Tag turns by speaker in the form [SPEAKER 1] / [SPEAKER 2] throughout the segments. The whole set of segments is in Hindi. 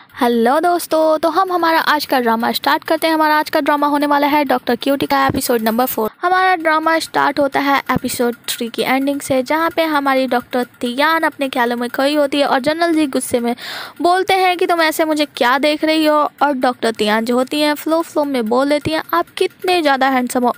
[SPEAKER 1] हेलो दोस्तों, तो हम हमारा आज का ड्रामा स्टार्ट करते हैं। हमारा आज का ड्रामा होने वाला है डॉक्टर क्यूटी का एपिसोड नंबर 4। हमारा ड्रामा स्टार्ट होता है एपिसोड 3 की एंडिंग से, जहां पे हमारी डॉक्टर तियान अपने ख्यालों में खोई होती है और जनरल जी गुस्से में बोलते हैं कि तुम ऐसे मुझे क्या देख रही हो। और डॉक्टर तियान जो होती हैं फ्लो में बोल देती हैं, आप कितने ज़्यादा हैंडसम हो।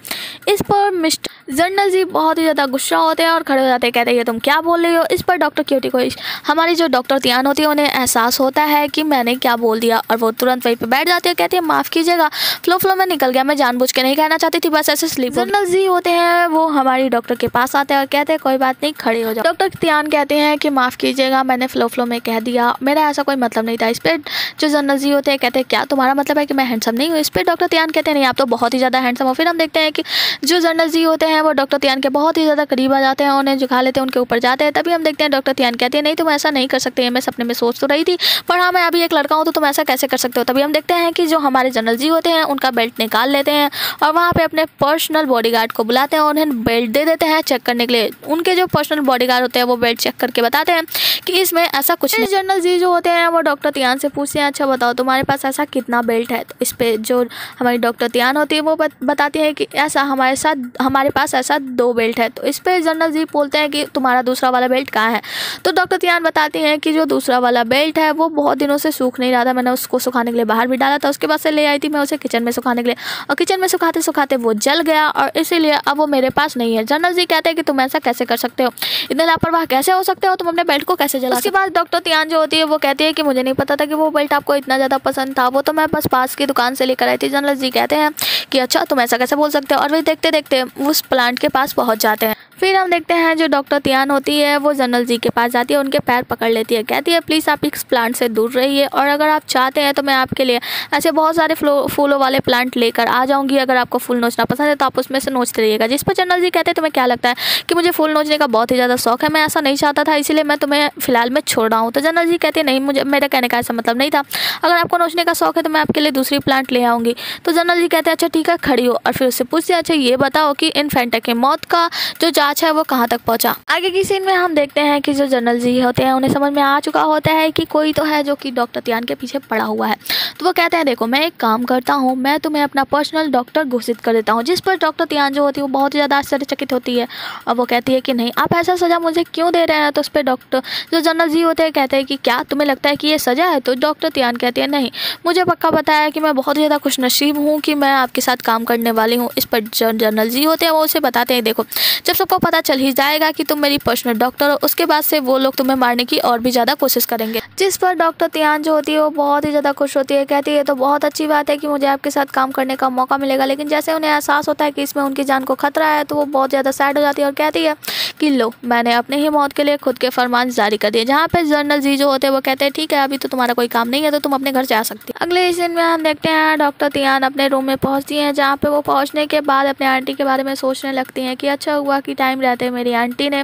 [SPEAKER 1] इस पर मिस्टर जनरल जी बहुत ही ज़्यादा गुस्सा होते हैं और खड़े हो जाते हैं, कहते हैं तुम क्या बोल रही हो। इस पर डॉक्टर क्यूटी को हमारी जो डॉक्टर तियान होती है उन्हें एहसास होता है कि मैंने क्या बोल दिया, और वो तुरंत वहीं पे बैठ जाती है, कहती है माफ़ कीजिएगा, फ्लो में निकल गया, मैं जानबूझ के नहीं कहना चाहती थी, बस ऐसे स्लीप। जनरल जी होते हैं वो हमारी डॉक्टर के पास आते हैं और कहते हैं कोई बात नहीं, खड़े हो जाओ। डॉक्टर तियान कहते हैं कि माफ़ कीजिएगा, मैंने फ्लो में कह दिया, मेरा ऐसा कोई मतलब नहीं था। इस पर जो जनरल जी होते हैं कहते हैं क्या तुम्हारा मतलब है कि मैं हैंडसम नहीं हूँ। इस पर डॉक्टर तियान कहते हैं नहीं, आप तो बहुत ही ज़्यादा हैंडसम हो। फिर हम देखते हैं कि जो जनरल जी होते हैं वो डॉक्टर तियान के बहुत ही ज़्यादा करीब आ जाते हैं, उन्हें झुका लेते हैं, उनके ऊपर जाते हैं। तभी हम देखते हैं डॉक्टर तियान कहते हैं नहीं तुम ऐसा नहीं कर सकते, मैं सपने में सोच तो रही थी, पर हाँ मैं अभी एक लड़का हूँ तो तुम ऐसा कैसे कर सकते हो। तभी हम देखते हैं कि जो हमारे जनरल जी होते हैं उनका बेल्ट निकाल लेते हैं और वहाँ पे अपने पर्सनल बॉडीगार्ड को बुलाते हैं और उन्हें बेल्ट दे देते हैं चेक करने के लिए। उनके जो पर्सनल बॉडीगार्ड होते हैं वो बेल्ट चेक करके बताते हैं कि इसमें ऐसा कुछ नहीं। जनरल जी जो होते हैं वो डॉक्टर तियान से पूछते हैं अच्छा बताओ तुम्हारे पास ऐसा कितना बेल्ट है। तो इस पर जो हमारी डॉक्टर तियान होती है वो बताती है कि ऐसा हमारे पास ऐसा 2 बेल्ट है। तो इस पर जनरल जी बोलते हैं कि तुम्हारा दूसरा वाला बेल्ट कहाँ है। तो डॉक्टर तियान बताती हैं कि जो दूसरा वाला बेल्ट है वो बहुत दिनों से सूख नहीं रहा था, मैंने उसको सुखाने के लिए बाहर भी डाला था, उसके बाद से ले आई थी मैं उसे किचन में सुखाने के लिए, और किचन में सुखाते सुखाते वो जल गया और इसीलिए अब वो मेरे पास नहीं है। जनरल जी कहते हैं कि तुम ऐसा कैसे कर सकते हो, इतने लापरवाह कैसे हो सकते हो, तुम अपने बेल्ट को कैसे जला। उसके बाद डॉक्टर तियान जो होती है वो कहती है कि मुझे नहीं पता था कि वो बेल्ट आपको इतना ज़्यादा पसंद था, वो तो मैं बस पास की दुकान से लेकर आई थी। जनरल जी कहते हैं कि अच्छा तुम ऐसा कैसे बोल सकते हो, और वे देखते देखते उस प्लांट के पास पहुँच जाते हैं। फिर हम देखते हैं जो डॉक्टर तियान होती है वो जनरल जी के पास जाती है, उनके पैर पकड़ लेती है, कहती है प्लीज़ आप इस प्लांट से दूर रहिए, और अगर आप चाहते हैं तो मैं आपके लिए ऐसे बहुत सारे फूलों वाले प्लांट लेकर आ जाऊंगी, अगर आपको फूल नोचना पसंद है तो आप उसमें से नोचते रहिएगा। जिस पर जनरल जी कहते हैं तुम्हें क्या लगता है कि मुझे फूल नोचने का बहुत ही ज़्यादा शौक है, मैं ऐसा नहीं चाहता था, इसीलिए मैं तुम्हें फिलहाल में छोड़ रहा हूँ। तो जनरल जी कहते हैं नहीं, मुझे मेरा कहने का ऐसा मतलब नहीं था, अगर आपको नोचने का शौक है तो मैं आपके लिए दूसरी प्लांट ले आऊँगी। तो जनरल जी कहते हैं अच्छा ठीक है, खड़ी हो, और फिर उससे पूछते हैं अच्छा ये बताओ कि इन्फेंटा की मौत का जो जाँच है वो कहाँ तक पहुंचा। आगे की सीन में हम देखते हैं कि जो जनरल जी होते हैं उन्हें समझ में आ चुका होता है कि कोई तो है जो कि डॉक्टर तियान के पीछे पड़ा हुआ है। तो वो कहते हैं देखो मैं एक काम करता हूँ, मैं तुम्हें अपना पर्सनल डॉक्टर घोषित कर देता हूँ। जिस पर डॉक्टर तियान जो होती है वो बहुत ही ज़्यादा आश्चर्यचकित होती है और वो कहती है कि नहीं आप ऐसा सज़ा मुझे क्यों दे रहे हैं। तो उस पर डॉक्टर जो जनरल जी होते हैं कहते हैं कि क्या तुम्हें लगता है कि ये सज़ा है। तो डॉक्टर तियान कहती है नहीं, मुझे पक्का पता है कि मैं बहुत ज़्यादा खुशनसीब हूँ कि मैं आपके साथ काम करने वाली हूँ। इस पर जनरल जी होते हैं वो उसे बताते हैं देखो जब सबको पता चल ही जाएगा कि तुम मेरी पर्सनल डॉक्टर हो, उसके बाद से वो लोग तुम्हें मारने की और भी ज़्यादा कोशिश करेंगे। जिस पर डॉक्टर तियान जो होती है वो बहुत ही ज़्यादा खुश होती है, कहती है तो बहुत अच्छी बात है कि मुझे आपके साथ काम करने का मौका मिलेगा। लेकिन जैसे उन्हें एहसास होता है कि इसमें उनकी जान को खतरा है तो वो बहुत ज़्यादा सैड हो जाती है और कहती है कि लो मैंने अपने ही मौत के लिए खुद के फरमान जारी कर दिए। जहाँ पर जनरल जी जो होते हैं वो कहते हैं ठीक है अभी तो तुम्हारा कोई काम नहीं है तो तुम अपने घर जा सकती है। अगले दिन में हम देखते हैं डॉक्टर तियान अपने रूम में पहुँचती हैं, जहाँ पे वो पहुँचने के बाद अपने आंटी के बारे में सोचने लगती हैं कि अच्छा हुआ कि टाइम रहते मेरी आंटी ने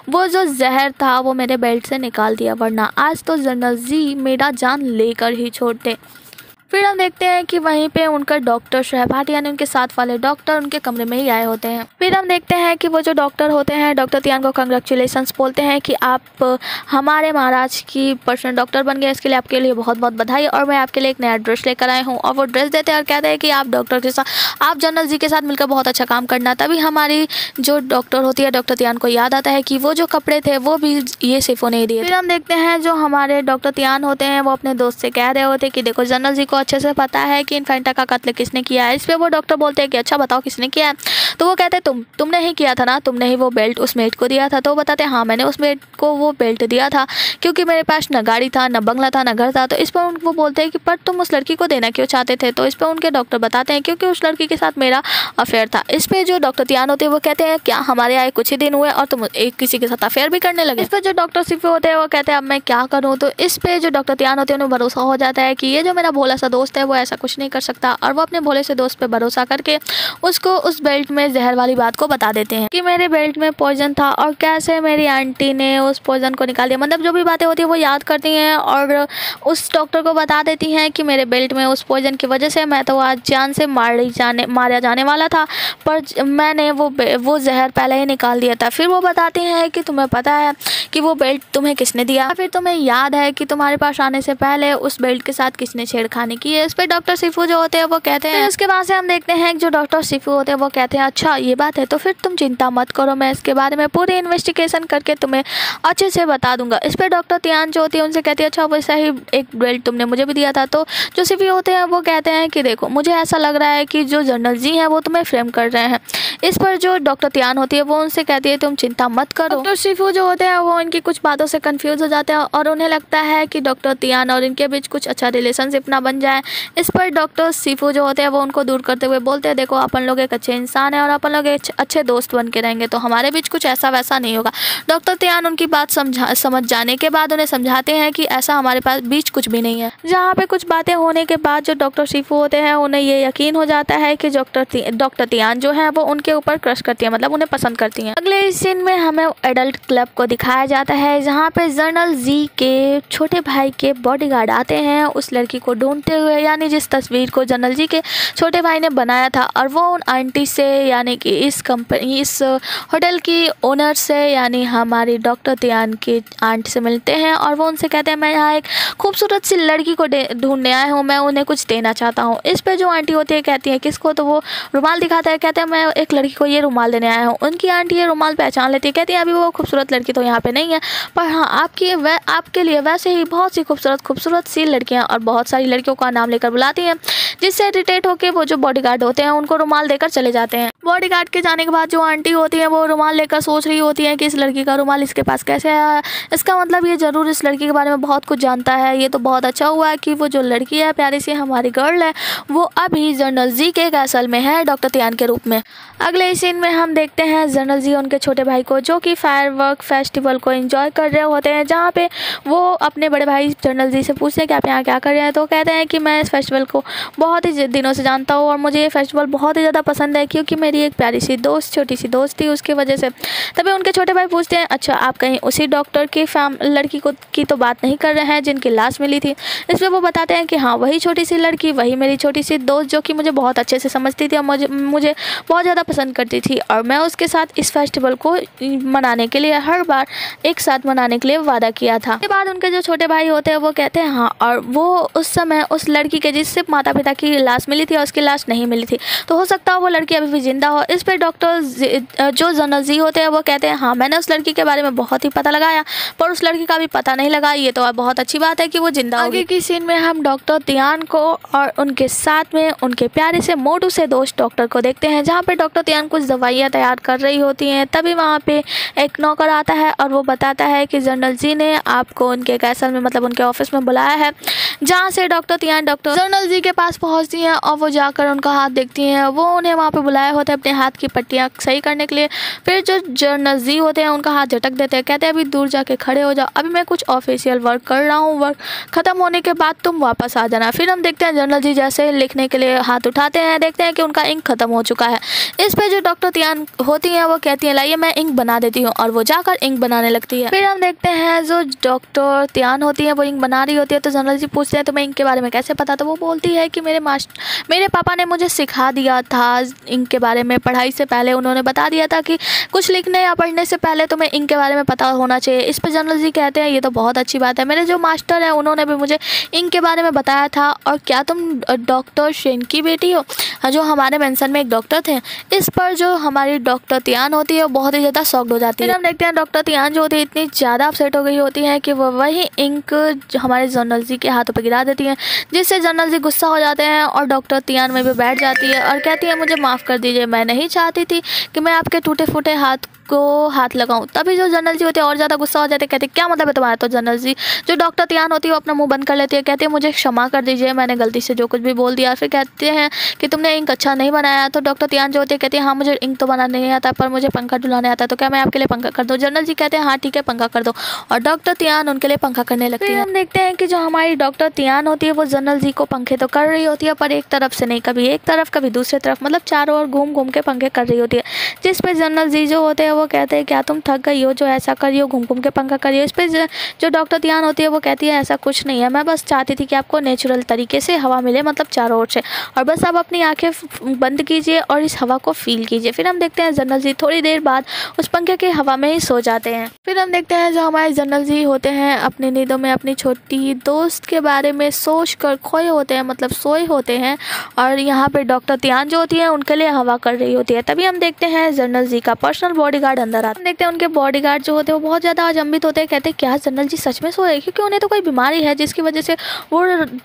[SPEAKER 1] वो जो जहर था वो मेरे बेल्ट से निकाल दिया, वरना आज तो जनरल जी मेरा जान लेकर ही छोड़ते। फिर हम देखते हैं कि वहीं पे उनका डॉक्टर सहपाठी यानी उनके साथ वाले डॉक्टर उनके कमरे में ही आए होते हैं। फिर हम देखते हैं कि वो जो डॉक्टर होते हैं डॉक्टर तियान को कंग्रेचुलेशंस बोलते हैं कि आप हमारे महाराज की पर्सनल डॉक्टर बन गए, इसके लिए आपके लिए बहुत बहुत बधाई, और मैं आपके लिए एक नया ड्रेस लेकर आए हूँ। और वो ड्रेस देते हैं और कहते हैं कि आप डॉक्टर के साथ आप जनरल जी के साथ मिलकर बहुत अच्छा काम करना। तभी हमारी जो डॉक्टर होती है डॉक्टर तियान को याद आता है कि वो जो कपड़े थे वो भी ये सिर्फ उन्हें दिए। फिर हम देखते हैं जो हमारे डॉक्टर तियान होते हैं वो अपने दोस्त से कह रहे होते हैं कि देखो जनरल जी को अच्छे से पता है कि इन्फेंटा का कत्ल किसने किया है। इस पे वो डॉक्टर बोलते हैं कि अच्छा बताओ किसने किया है। तो वो कहते हैं तुमने ही किया था ना, तुमने ही वो बेल्ट उस मेट को दिया था। तो वो बताते हैं हाँ मैंने उस मेट को वो बेल्ट दिया था क्योंकि मेरे पास न गाड़ी था, न बंगला था, न घर था। तो इस पर वो बोलते हैं कि पर तुम उस लड़की को देना क्यों चाहते थे। तो इस पर उनके डॉक्टर बताते हैं क्योंकि उस लड़की के साथ मेरा अफेयर था। इस पर जो डॉक्टर तियान होते हैं वो कहते हैं क्या हमारे आए कुछ ही दिन हुए और तुम एक किसी के साथ अफेयर भी करने लगे। इस पर जो डॉक्टर सिर्फ होते हैं वो कहते हैं अब मैं क्या करूँ। तो इस पर जो डॉक्टर तियान होते हैं उन्हें भरोसा हो जाता है कि ये जो मेरा भोला सा दोस्त है वो ऐसा कुछ नहीं कर सकता, और वो अपने भोले से दोस्त पे भरोसा करके उसको उस बेल्ट में जहर वाली बात को बता देते हैं कि मेरे बेल्ट में पॉइजन था और कैसे मेरी आंटी ने उस पॉइजन को निकाल दिया। मतलब जो भी बातें होती है वो याद करती हैं और उस डॉक्टर को बता देती हैं कि मेरे बेल्ट में उस पॉइजन की वजह से मैं तो आज जान से मारा जाने वाला था, पर मैंने वो जहर पहले ही निकाल दिया था। फिर वो बताती हैं कि तुम्हें पता है कि वो बेल्ट तुम्हें किसने दिया, फिर तुम्हें याद है कि तुम्हारे पास आने से पहले उस बेल्ट के साथ किसने छेड़खानी की है। इस पर डॉक्टर शिफू जो होते हैं वो कहते हैं, उसके बाद से हम देखते हैं जो डॉक्टर शिफू होते हैं वो कहते हैं अच्छा ये बात है तो फिर तुम चिंता मत करो, मैं इसके बारे में पूरी इन्वेस्टिगेशन करके तुम्हें अच्छे से बता दूंगा। इस पर डॉक्टर तियान जो होती है उनसे कहती है अच्छा वैसा ही एक बेल्ट तुमने मुझे भी दिया था। तो जो शिफू होते हैं वो कहते हैं कि देखो मुझे ऐसा लग रहा है कि जो जनरल जी हैं वो तुम्हें फ्रेम कर रहे हैं। इस पर जो डॉक्टर तियान होती है वो उनसे कहती है तुम चिंता मत करो। डॉक्टर शिफू जो होते हैं वो इनकी कुछ बातों से कंफ्यूज हो जाते हैं और उन्हें लगता है कि डॉक्टर तियान और इनके बीच कुछ अच्छा रिलेशनशिप ना बन जाए। इस पर डॉक्टर शिफू जो होते हैं वो उनको दूर करते हुए बोलते हैं देखो अपन लोग एक अच्छे इंसान है और अपन लोग एक अच्छे दोस्त बन के रहेंगे, तो हमारे बीच कुछ ऐसा वैसा नहीं होगा। डॉक्टर तियान उनकी बात समझ जाने के बाद उन्हें समझाते हैं कि ऐसा हमारे पास बीच कुछ भी नहीं है। जहाँ पे कुछ बातें होने के बाद जो डॉक्टर शिफू होते हैं उन्हें ये यकीन हो जाता है कि डॉक्टर तियान जो है वो उनके ऊपर क्रश करती है, मतलब उन्हें पसंद करती हैं। अगले सीन में हमें एडल्ट क्लब को दिखाया जाता है जहाँ पे जनरल जी के छोटे भाई के बॉडीगार्ड आते हैं उस लड़की को ढूंढते हुए, यानी जिस तस्वीर को जनरल जी के छोटे भाई ने बनाया था, और वो उन आंटी से यानी कि इस होटल की ओनर से यानी हमारी डॉक्टर तियान की आंट से मिलते हैं और वो उनसे कहते हैं मैं यहाँ एक खूबसूरत सी लड़की को ढूंढने आया हूँ, मैं उन्हें कुछ देना चाहता हूँ। इस पे जो आंटी होती है कहती है किसको, तो वो रुमाल दिखाता है, कहते हैं मैं एक लड़की को ये रुमाल देने आया हूँ। उनकी आंटी ये रुमाल पहचान लेती है, कहती है अभी वो खूबसूरत लड़की तो यहाँ पे नहीं है, पर हाँ आपके लिए वैसे ही बहुत सी खूबसूरत सी लड़कियाँ और बहुत सारी लड़कियों का नाम लेकर बुलाती हैं, जिससे इरिटेट होकर वो जो बॉडीगार्ड होते हैं उनको रुमाल देकर चले जाते हैं। बॉडीगार्ड के जाने के बाद जो आंटी होती है वो रुमाल लेकर सोच रही होती है कि इस लड़की का रुमाल इसके पास कैसे आया, इसका मतलब ये जरूर इस लड़की के बारे में बहुत कुछ जानता है। ये तो बहुत अच्छा हुआ है कि वो जो लड़की है प्यारी सी हमारी गर्ल है वो अभी जनरल जी के कैसल में है डॉक्टर तियान के रूप में। अगले सीन में हम देखते हैं जनरल जी उनके छोटे भाई को जो कि फायरवर्क फेस्टिवल को एंजॉय कर रहे होते हैं, जहाँ पे वो अपने बड़े भाई जनरल जी से पूछते हैं कि आप यहाँ क्या कर रहे हैं। तो कहते हैं कि मैं इस फेस्टिवल को बहुत ही दिनों से जानता हूँ और मुझे ये फेस्टिवल बहुत ही ज़्यादा पसंद है क्योंकि मेरी एक प्यारी सी दोस्त छोटी सी दोस्त थी उसकी वजह से। तभी उनके छोटे भाई पूछते हैं अच्छा आप कहीं उसी डॉक्टर की लड़की की तो बात नहीं कर रहे हैं जिनकी लाश मिली थी। इस पर वो बताते हैं कि हाँ वही छोटी सी लड़की, वही मेरी छोटी सी दोस्त जो कि मुझे बहुत अच्छे से समझती थी और मुझे बहुत ज़्यादा पसंद करती थी, और मैं उसके साथ इस फेस्टिवल को मनाने के लिए हर बार एक साथ मनाने के लिए वादा किया था। उसके बाद उनके जो छोटे भाई होते हैं वो कहते हैं हाँ, और वो उस समय उस लड़की के जिससे माता पिता की लाश मिली थी और उसकी लाश नहीं मिली थी, तो हो सकता है वो लड़की अभी भी जिंदा हो। इस पर डॉक्टर जो जनरल जी होते हैं वो कहते हैं हाँ मैंने उस लड़की के बारे में बहुत ही पता लगाया पर उस लड़की का भी पता नहीं लगा, ये तो बहुत अच्छी बात है कि वो जिंदा होगी। आगे की सीन में हम डॉक्टर तियान को और उनके साथ में उनके प्यारे से मोटू से दोस्त डॉक्टर को देखते हैं, जहाँ पे डॉक्टर तियान कुछ दवाइयाँ तैयार कर रही होती हैं। तभी वहाँ पे एक नौकर आता है और वो बताता है कि जनरल जी ने आपको उनके कैसल में मतलब उनके ऑफिस में बुलाया है, जहाँ से डॉक्टर तियान डॉक्टर जनरल जी के पास पहुँचती हैं और वो जाकर उनका हाथ देखती हैं। वो उन्हें वहाँ पे बुलाया होता है अपने हाथ की पट्टियाँ सही करने के लिए। फिर जो जनरल जी होते हैं उनका हाथ झटक देते हैं, कहते हैं अभी दूर जाके खड़े हो जाओ, अभी मैं कुछ ऑफिशियल वर्क कर रहा हूँ, वर्क खत्म होने के बाद तुम वापस आ जाना। फिर हम देखते हैं जनरल जी जैसे लिखने के लिए हाथ उठाते हैं, देखते हैं कि उनका इंक खत्म हो चुका है। इस पे जो डॉक्टर तियान होती हैं वो कहती हैं लाइए मैं इंक बना देती हूँ, और वो जाकर इंक बनाने लगती है। फिर हम देखते हैं जो डॉक्टर तियान होती है वो इंक बना रही होती है, तो जनरल जी पूछते हैं तुम्हें इंक के बारे में कैसे पता, तो वो बोलती है कि मेरे पापा ने मुझे सिखा दिया था इंक के बारे में, पढ़ाई से पहले उन्होंने बता दिया था कि कुछ लिखने या पढ़ने से पहले तुम्हें इंक के बारे में पता होना चाहिए। इस पर जनरल जी कहते हैं ये तो बहुत अच्छी बात है, मेरे जो मास्टर हैं उन्होंने भी मुझे इंक के बारे में बताया था, और क्या तुम डॉक्टर शेन की बेटी हो, जो हमारे मेंशन में एक डॉक्टर थे। इस पर जो हमारी डॉक्टर तियान होती है वो बहुत ही ज़्यादा शॉक्ड हो जाती है। फिर हम देखते हैं डॉक्टर तियान जो होती है इतनी ज़्यादा अपसेट हो गई होती है कि वो वही इंक हमारे जनरल जी के हाथों पर गिरा देती हैं, जिससे जनरल जी गुस्सा हो जाते हैं और डॉक्टर तियान में भी बैठ जाती है और कहती है मुझे माफ़ कर दीजिए, मैं नहीं चाहती थी कि मैं आपके टूटे फूटे हाथ को हाथ लगाऊं। तभी जो जनरल जी होते हैं और ज़्यादा गुस्सा हो जाते हैं, कहते क्या मतलब है तुम्हारा। तो जनरल जी जो डॉक्टर तियान होती है वो अपना मुंह बंद कर लेती है, कहती है मुझे क्षमा कर दीजिए, मैंने गलती से जो कुछ भी बोल दिया। फिर कहते हैं कि तुमने इंक अच्छा नहीं बनाया। तो डॉक्टर तियान जो होती है कहती है हाँ मुझे इंक तो बनाने नहीं आता पर मुझे पंखा डुलाने आता है, तो क्या मैं आपके लिए पंखा कर दूँ। जनरल जी कहते हैं हाँ ठीक है पंखा कर दो, और डॉक्टर तियान उनके लिए पंखा करने लगती है। हम देखते हैं कि जो हमारी डॉक्टर तियान होती है वो जनरल जी को पंखे तो कर रही होती है, पर एक तरफ से नहीं, कभी एक तरफ कभी दूसरी तरफ, मतलब चारों ओर घूम घूम के पंखे कर रही होती है। जिस पे जनरल जी जो होते हैं वो कहते हैं क्या तुम थक गई हो जो ऐसा कर रही हो, घूम घूम के पंखा कर रही हो। इस पे जो डॉक्टर तियान होती है वो कहती है ऐसा कुछ नहीं है, मैं बस चाहती थी कि आपको नेचुरल तरीके से हवा मिले, मतलब चारों ओर से, और बस आप अपनी आंखें बंद कीजिए और इस हवा को फील कीजिए। फिर हम देखते हैं जनरल जी थोड़ी देर बाद उस पंखे की हवा में ही सो जाते हैं। फिर हम देखते हैं जो हमारे जनरल जी होते हैं अपनी नींदों में अपनी छोटी दोस्त के बारे में सोच कर खोए होते हैं, मतलब सोए होते हैं, और यहाँ पे डॉक्टर तियान जो होती है उनके लिए हवा कर रही होती है। तभी हम देखते हैं जनरल जी का पर्सनल बॉडीगार्ड अंदर आता है। हम देखते हैं उनके बॉडीगार्ड जो होते हैं वो बहुत ज़्यादा अचंभित होते हैं, कहते हैं क्या जनरल जी सच में सोए, क्योंकि उन्हें तो कोई बीमारी है जिसकी वजह से वो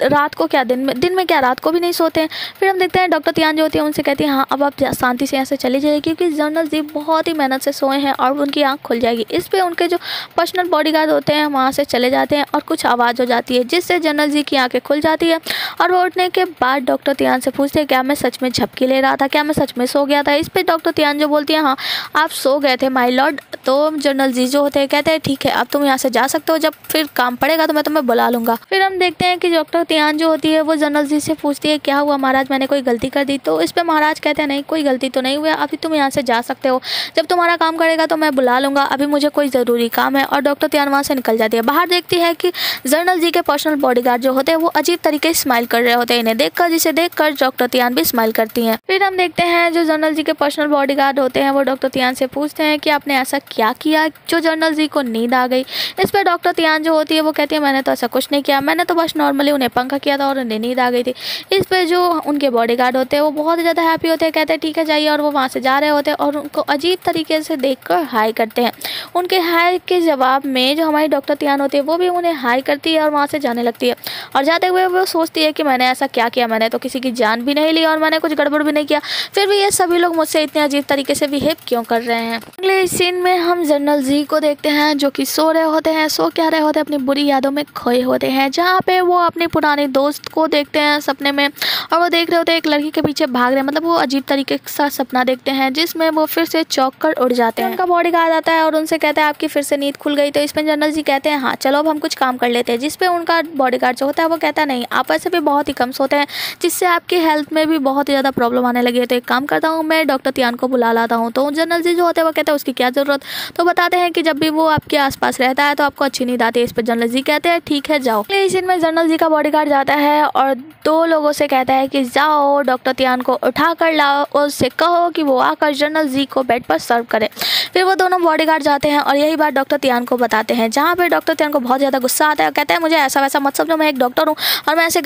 [SPEAKER 1] रात को क्या दिन में क्या रात को भी नहीं सोते हैं। फिर हम देखते हैं डॉक्टर तियान जो होती है उनसे कहती है हाँ अब आप शांति से यहाँ से चली जाइए, क्योंकि जनरल जी बहुत ही मेहनत से सोए हैं और उनकी आँख खुल जाएगी। इस पर उनके जो पर्सनल बॉडीगार्ड होते हैं वहाँ से चले जाते हैं और कुछ आवाज़ हो जाती है जिससे जनरल जी की आंखें खुल जाती है, और वो उठने के बाद डॉक्टर तियान से पूछते हैं क्या मैं सच में झपकी ले रहा था, क्या मैं सच में सो गया था। इस पे डॉक्टर तियान जो बोलती है हाँ आप सो गए थे माय लॉर्ड। तो जनरल जी जो होते हैं कहते हैं ठीक है अब तुम यहाँ से जा सकते हो, जब फिर काम पड़ेगा तो मैं तुम्हें बुला लूँगा। फिर हम देखते हैं कि डॉक्टर तियान जो होती है वो जनरल जी से पूछती है क्या हुआ महाराज, मैंने कोई गलती कर दी। तो इस पर महाराज कहते हैं नहीं कोई गलती तो नहीं हुई, अभी तुम यहाँ से जा सकते हो, जब तुम्हारा काम करेगा तो मैं बुला लूँगा, अभी मुझे कोई ज़रूरी काम है। और डॉक्टर तियान वहाँ से निकल जाती है। बाहर देखती है कि जनरल जी के पर्सनल बॉडीगार्ड जो होते हैं वो अजीब तरीके से स्माइल कर रहे होते हैं इन्हें देखकर, जिसे देखकर डॉक्टर तियान भी स्माइल करती हैं। फिर हम देखते हैं जो जनरल जी के पर्सनल बॉडीगार्ड होते हैं वो डॉक्टर तियान से पूछते हैं कि आपने ऐसा क्या किया जो जनरल जी को नींद आ गई। इस पर डॉक्टर तियान जो होती है वो कहती है मैंने तो ऐसा कुछ नहीं किया, मैंने तो बस नॉर्मली उन्हें पंखा किया था और उन्हें नींद आ गई थी। इस पर जो उनके बॉडीगार्ड होते हैं वो बहुत ही ज़्यादा हैप्पी होते हैं, कहते हैं ठीक है जाइए, और वो वहाँ से जा रहे होते हैं और उनको अजीब तरीके से देखकर हाई करते हैं। उनके हाई के जवाब में जो हमारी डॉक्टर तियान होती है वो भी उन्हें हाई करती है और वहाँ से जाने लगती है। और जाते हुए वो सोचती है कि मैंने ऐसा क्या किया, मैंने तो किसी की जान भी नहीं ली और मैंने कुछ गड़बड़ भी नहीं किया, फिर भी ये सभी लोग मुझसे इतने अजीब तरीके से बिहेव क्यों कर रहे हैं। अगले सीन में हम जनरल जी को देखते हैं जो कि सो रहे होते हैं, सो क्या रहे होते हैं, अपनी बुरी यादों में खोए होते हैं, जहाँ पे वो अपनी पुरानी दोस्त को देखते हैं सपने में, और वो देख रहे होते हैं एक लड़की के पीछे भाग रहे हैं, मतलब वो अजीब तरीके का सपना देखते हैं जिसमें वो फिर से चौंक कर उड़ जाते हैं। उनका बॉडीगार्ड आता है और उनसे कहता है आपकी फिर से नींद खुल गई। तो इसमें जनरल जी कहते हैं हाँ चलो अब हम कुछ काम कर लेते हैं। जिस पे उनका बॉडीगार्ड जो होता है वो कहता है नहीं आप ऐसे भी बहुत ही कम सोते हैं, जिससे आपकी हेल्थ में भी बहुत ही ज़्यादा प्रॉब्लम आने लगी है, तो एक काम करता हूँ मैं डॉक्टर तियान को बुला लाता हूँ। तो जनरल जी जो होते हैं वो कहते हैं उसकी क्या ज़रूरत। तो बताते हैं कि जब भी वो आपके आसपास रहता है तो आपको अच्छी नींद आती है। इस पर जनरल जी कहते हैं ठीक है जाओ। इस सीन में जनरल जी का बॉडीगार्ड जाता है और 2 लोगों से कहता है कि जाओ डॉक्टर तियान को उठा कर लाओ और उससे कहो कि वो आकर जनरल जी को बेड पर सर्व करे। फिर वो दोनों बॉडीगार्ड जाते हैं और यही बात डॉक्टर तियान को बताते हैं, जहाँ पे डॉक्टर तियान को बहुत ज़्यादा गुस्सा आता है। कहते हैं मुझे ऐसा वैसा मत समझो, मैं एक डॉक्टर हूँ और मैं ऐसे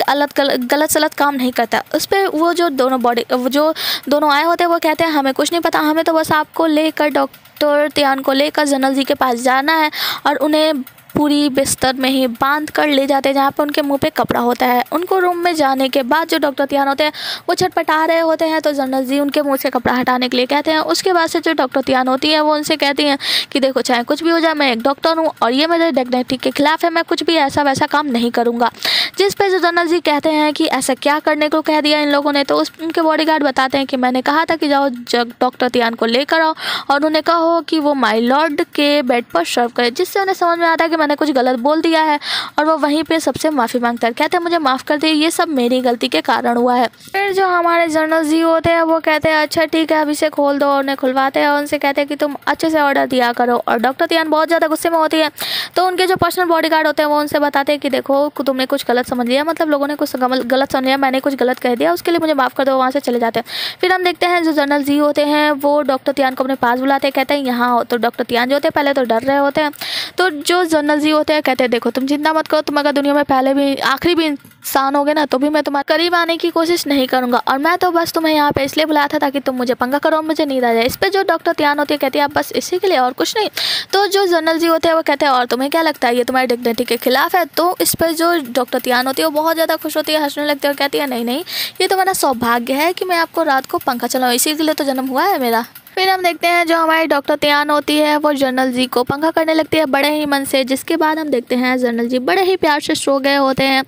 [SPEAKER 1] गलत सलत काम नहीं करता। उस पर वो जो दोनों आए होते हैं वो कहते हैं हमें कुछ नहीं पता, हमें तो बस आपको लेकर डॉक्टर तियान को लेकर जनरल जी के पास जाना है, और उन्हें पूरी बिस्तर में ही बांध कर ले जाते हैं जहाँ पे उनके मुंह पे कपड़ा होता है। उनको रूम में जाने के बाद जो डॉक्टर तियान होते हैं वो छटपटा रहे होते हैं, तो जनरल जी उनके मुंह से कपड़ा हटाने के लिए कहते हैं। उसके बाद से जो डॉक्टर तियान होती है वो उनसे कहती हैं कि देखो चाहे कुछ भी हो जाए मैं एक डॉक्टर हूँ और ये मेरे डिग्निटी के खिलाफ है, मैं कुछ भी ऐसा वैसा काम नहीं करूँगा। जिस पे जो जनरल जी कहते हैं कि ऐसा क्या करने को कह दिया इन लोगों ने। तो उनके बॉडीगार्ड बताते हैं कि मैंने कहा था कि जाओ डॉक्टर तियान को लेकर आओ और उन्हें कहो कि वो माय लॉर्ड के बेड पर सर्व करे, जिससे उन्हें समझ में आता है कि मैंने कुछ गलत बोल दिया है, और वो वहीं पे सबसे माफ़ी मांगता है, कहते हैं मुझे माफ़ कर दे, ये सब मेरी गलती के कारण हुआ है। फिर जो हमारे जनरल जी होते हैं वो कहते हैं अच्छा ठीक है अब इसे खोल दो, और उन्हें खुलवाते हैं और उनसे कहते हैं कि तुम अच्छे से ऑर्डर दिया करो। और डॉक्टर तियान बहुत ज़्यादा गुस्से में होती है, तो उनके जो पर्सनल बॉडीगार्ड होते हैं वो उनसे बताते हैं कि देखो तुमने कुछ गलत समझ लिया, मतलब लोगों ने कुछ गलत समझ लिया, मैंने कुछ गलत कह दिया, उसके लिए मुझे माफ़ कर दो। वहाँ से चले जाते हैं। फिर हम देखते हैं जो जनरल जी होते हैं वो डॉक्टर तियान को अपने पास बुलाते हैं, कहते हैं यहाँ हो। तो डॉक्टर तियान जो होते हैं पहले तो डर रहे होते हैं, तो जो जनरल जी होते हैं कहते हैं देखो तुम चिंता मत करो, तुम अगर दुनिया में पहले भी आखिरी भी इंसान हो गए ना तो भी मैं तुम्हारे करीब आने की कोशिश नहीं करूँगा, और मैं तो बस तुम्हें यहाँ पे इसलिए बुलाया था ताकि तुम मुझे पंगा करो और मुझे नींद आ जाए। इस पर जो डॉक्टर तियान होती है कहती है आप बस इसी के लिए और कुछ नहीं। तो जो जनरल जी होते हैं वो कहते हैं और तुम्हें क्या लगता है ये तुम्हारी डिग्निटी के खिलाफ है। तो इस पर जो डॉक्टर तियान होती है वो बहुत ज़्यादा खुश होती है, हंसने लगती है और कहती है नहीं नहीं ये तो मेरा सौभाग्य है कि मैं आपको रात को पंखा चलाऊँ, इसी के लिए तो जन्म हुआ है मेरा। फिर हम देखते हैं जो हमारी डॉक्टर तियान होती है वो जनरल जी को पंखा करने लगती है बड़े ही मन से, जिसके बाद हम देखते हैं जनरल जी बड़े ही प्यार से सो गए होते हैं।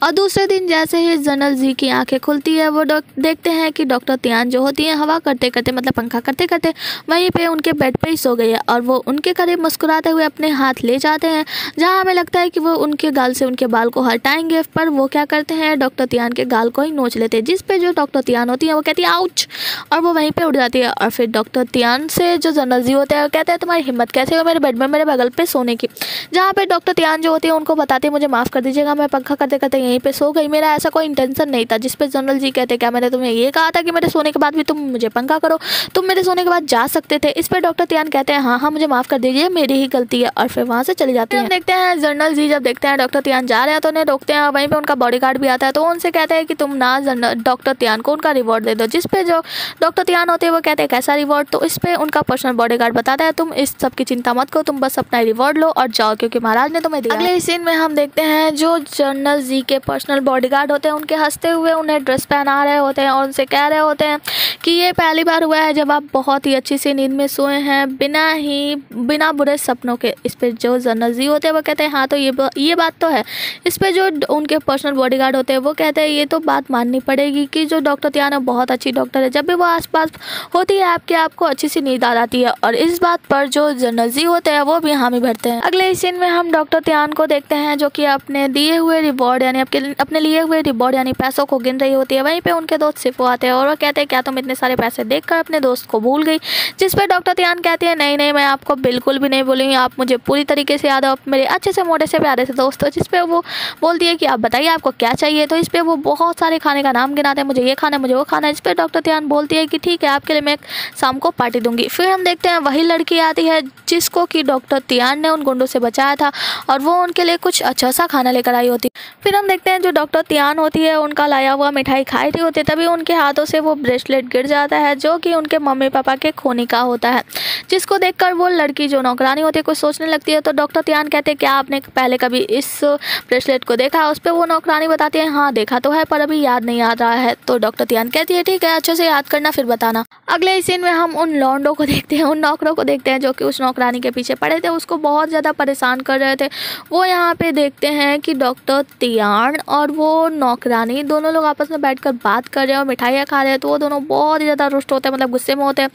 [SPEAKER 1] और दूसरे दिन जैसे ही जनरल जी की आंखें खुलती है वो देखते हैं कि डॉक्टर तियान जो होती है हवा करते करते मतलब पंखा करते करते वहीं पे उनके बेड पे ही सो गई है। और वो उनके करीब मुस्कुराते हुए अपने हाथ ले जाते हैं, जहाँ हमें लगता है कि वो उनके गाल से उनके बाल को हटाएंगे, पर वो क्या करते हैं डॉक्टर तियान के गाल को ही नोच लेते हैं, जिस पे जो डॉक्टर तियान होती है वो कहती है आउच, और वो वहीं पे उड़ जाती है। और फिर डॉक्टर तियान से जो जनरल जी होते हैं वो कहते हैं तुम्हारी हिम्मत कैसे हो मेरे बेड में मेरे बगल पे सोने की, जहाँ पे डॉक्टर तियान जो होती है उनको बताते हैं मुझे माफ़ कर दीजिएगा, मैं पंखा करते करते यहीं पे सो गई, मेरा ऐसा कोई इंटेंशन नहीं था। जिस पे जनरल जी कहते क्या मैंने तुम्हें ये कहा था कि मेरे सोने के बाद भी तुम मुझे पंखा करो, तुम मेरे सोने के बाद जा सकते थे। इस पर डॉक्टर तियान कहते हैं हाँ हाँ मुझे माफ़ कर दीजिए, मेरी ही गलती है, और फिर वहाँ से चली जाती है। देखते हैं जनरल जी जब देखते हैं डॉक्टर तियान जा रहे हैं तो उन्हें रोकते हैं, और वहीं पे उनका बॉडीगार्ड भी आता है, तो उनसे कहते हैं कि तुम ना डॉक्टर तियान को उनका रिवॉर्ड दे दो। जिस पे जो डॉक्टर तियान होते हैं वो कहते हैं कैसा रिवॉर्ड, तो इस पे उनका पर्सनल बॉडीगार्ड बताता है तुम इस सब की चिंता मत करो, तुम बस अपना रिवॉर्ड लो और जाओ क्योंकि महाराज ने तुम्हें दिया। अगले सीन में हम देखते हैं जो जनरल जी के पर्सनल बॉडीगार्ड होते हैं उनके हंसते हुए उन्हें ड्रेस पहना रहे होते हैं और उनसे कह रहे होते हैं कि ये पहली बार हुआ है जब आप बहुत ही अच्छी सी नींद में सोए हैं बिना बुरे सपनों के। इस पर जो जनरल जी होते हैं वो कहते हैं हाँ तो ये बात तो है। इस पर जो उनके पर्सनल बॉडीगार्ड होते हैं वो कहते हैं ये तो बात माननी पड़ेगी कि जो डॉक्टर तियान है बहुत अच्छी डॉक्टर है, जब भी वो आसपास होती है आपको अच्छी सी नींद आ जाती है। और इस बात पर जो जनरल जी होते हैं वो भी हामी भरते हैं। अगले सीन में हम डॉक्टर तियान को देखते हैं जो कि अपने दिए हुए रिवॉर्ड यानी अपने लिए हुए रिवॉर्ड यानी पैसों को गिन रही होती है। वहीं पे उनके दोस्त सिफो आते हैं और वो कहते हैं क्या तुम इतने सारे पैसे देखकर अपने दोस्त को भूल गई। जिस पर डॉक्टर तियान कहती है नहीं मैं आपको बिल्कुल भी नहीं भूलूंगी, आप मुझे पूरी तरीके से याद हो, मेरे अच्छे से मोटे से प्यारे से दोस्त हो। जिस पे वो बोलती है कि आप बताइए आपको क्या चाहिए, तो इस पर वो बहुत सारे खाने का नाम गिनाते हैं, मुझे ये खाना है मुझे वो खाना है। इस पर डॉक्टर तियान बोलती है कि ठीक है आपके लिए मैं शाम को पार्टी दूंगी। फिर हम देखते हैं वही लड़की आती है जिसको कि डॉक्टर तियान ने उन गुंडों से बचाया था और वो उनके लिए कुछ अच्छा सा खाना लेकर आई होती। फिर हम देखते हैं जो डॉक्टर तियान होती है उनका लाया हुआ मिठाई खाई रही होती है, तभी उनके हाथों से वो ब्रेसलेट गिर जाता है जो कि उनके मम्मी पापा के खोने का होता है। जिसको देखकर वो लड़की जो नौकरानी होती है कुछ सोचने लगती है, तो डॉक्टर तियान कहते हैं क्या आपने पहले कभी इस ब्रेसलेट को देखा। उस पर वो नौकरानी बताती है हाँ देखा तो है पर अभी याद नहीं आ रहा है। तो डॉक्टर तियान कहती है ठीक है अच्छे से याद करना फिर बताना। अगले सीन में हम उन लौंडों को देखते हैं, उन नौकरों को देखते हैं जो कि उस नौकरानी के पीछे पड़े थे, उसको बहुत ज़्यादा परेशान कर रहे थे। वो यहाँ पे देखते हैं कि डॉक्टर तियान और वो नौकरानी दोनों लोग आपस में बैठकर बात कर रहे हैं और मिठाइयाँ खा रहे हैं, तो वो दोनों बहुत ही ज़्यादा रुष्ट होते हैं मतलब गुस्से में होते हैं।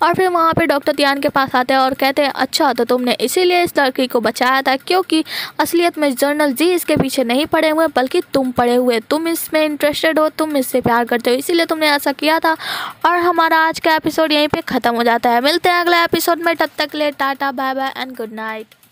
[SPEAKER 1] और फिर वहाँ पे डॉक्टर तियान के पास आते हैं और कहते हैं अच्छा तो तुमने इसीलिए इस लड़की को बचाया था, क्योंकि असलियत में जनरल जी इसके पीछे नहीं पड़े हुए बल्कि तुम पड़े हुए, तुम इसमें इंटरेस्टेड हो, तुम इससे प्यार करते हो, इसीलिए तुमने ऐसा किया था। और हमारा आज का एपिसोड यहीं पे ख़त्म हो जाता है। मिलते हैं अगले एपिसोड में, तब तक ले tata bye bye and good night.